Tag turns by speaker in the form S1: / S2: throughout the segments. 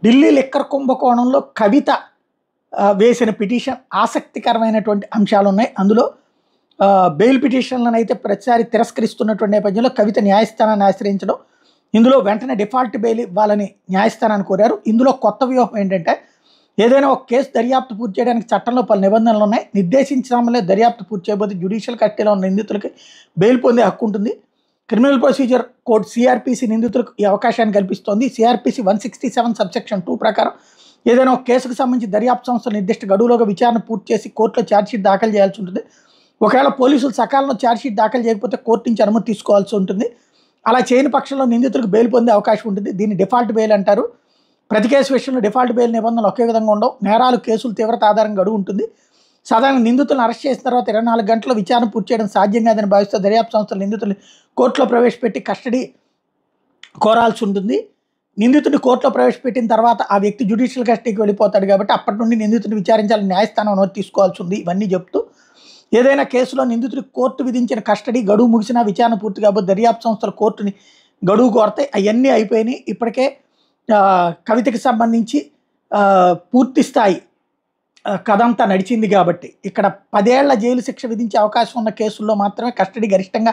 S1: Delhi liquor కుంభకోణంలో కవిత వేసిన petition ఆసక్తికరమైనటువంటి అంశాలు ఉన్నాయి. అందులో బెయిల్ పిటిషన్లను అయితే ప్రతిసారి తిరస్కరిస్తున్నటువంటి నేపథ్యంలో కవిత న్యాయస్థానాన్ని ఆశ్రయించడం, ఇందులో వెంటనే డిఫాల్ట్ బెయిల్ ఇవ్వాలని న్యాయస్థానాన్ని కోరారు. ఇందులో కొత్త వ్యూహం ఏంటంటే, ఏదైనా ఒక కేసు దర్యాప్తు పూర్తి చేయడానికి చట్టంలో పలు నిబంధనలు ఉన్నాయి. నిర్దేశించిన సమయంలో దర్యాప్తు పూర్తి చేయబోతే జ్యుడిషియల్ కస్టడీలో ఉన్న నిందితులకి బెయిల్ పొందే హక్కు ఉంటుంది. క్రిమినల్ ప్రొసీజర్ కోడ్ సిఆర్పిసి నిందితులకు ఈ అవకాశాన్ని కల్పిస్తోంది. సిఆర్పిసి 167 సబ్సెక్షన్ 2 ప్రకారం ఏదైనా ఒక కేసుకు సంబంధించి దర్యాప్తు సంస్థలు నిర్దిష్ట గడువులోగా విచారణ పూర్తి చేసి కోర్టులో ఛార్జ్షీట్ దాఖలు చేయాల్సి ఉంటుంది. ఒకవేళ పోలీసులు సకాలంలో ఛార్జ్షీట్ దాఖలు చేయకపోతే కోర్టు నుంచి అనుమతి తీసుకోవాల్సి ఉంటుంది. అలా చేయని పక్షంలో నిందితులకు బెయిల్ పొందే అవకాశం ఉంటుంది. దీన్ని డిఫాల్ట్ బెయిల్ అంటారు. ప్రతి కేసు విషయంలో డిఫాల్ట్ బెయిల్ నిబంధనలు ఒకే విధంగా ఉండవు. నేరాలు కేసులు తీవ్రత ఆధారంగా గడువు ఉంటుంది. సాధారణ నిందితులను అరెస్ట్ చేసిన తర్వాత 24 గంటల్లో విచారణ పూర్తి చేయడం సాధ్యం కాదని భావిస్తే దర్యాప్తు సంస్థలు నిందితులు కోర్టులో ప్రవేశపెట్టి కస్టడీ కోరాల్సి ఉంటుంది. నిందితుడిని కోర్టులో ప్రవేశపెట్టిన తర్వాత ఆ వ్యక్తి జ్యుడిషియల్ కస్టడీకి వెళ్ళిపోతాడు కాబట్టి అప్పటి నుండి నిందితుడిని విచారించాలని న్యాయస్థానం అనుమతి తీసుకోవాల్సి ఉంది. ఇవన్నీ చెప్తూ ఏదైనా కేసులో నిందితుడికి కోర్టు విధించిన కస్టడీ గడువు ముగిసినా విచారణ పూర్తి కాబట్టి దర్యాప్తు సంస్థలు కోర్టుని గడువు కోరతాయి. అవన్నీ అయిపోయినాయి. ఇప్పటికే కవితకి సంబంధించి పూర్తి స్థాయి కథ అంతా నడిచింది కాబట్టి ఇక్కడ 10 ఏళ్ల జైలు శిక్ష విధించే అవకాశం ఉన్న కేసుల్లో మాత్రమే కస్టడీ గరిష్టంగా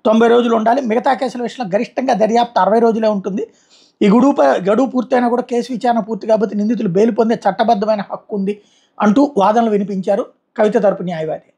S1: 90 రోజులు ఉండాలి. మిగతా కేసుల విషయంలో గరిష్టంగా దర్యాప్తు 60 రోజులే ఉంటుంది. ఈ గడువు పూర్తయినా కూడా కేసు విచారణ పూర్తి కాబట్టి నిందితులు బెయిల్ పొందే చట్టబద్ధమైన హక్కు ఉంది అంటూ వాదనలు వినిపించారు కవిత తరపు న్యాయవాది.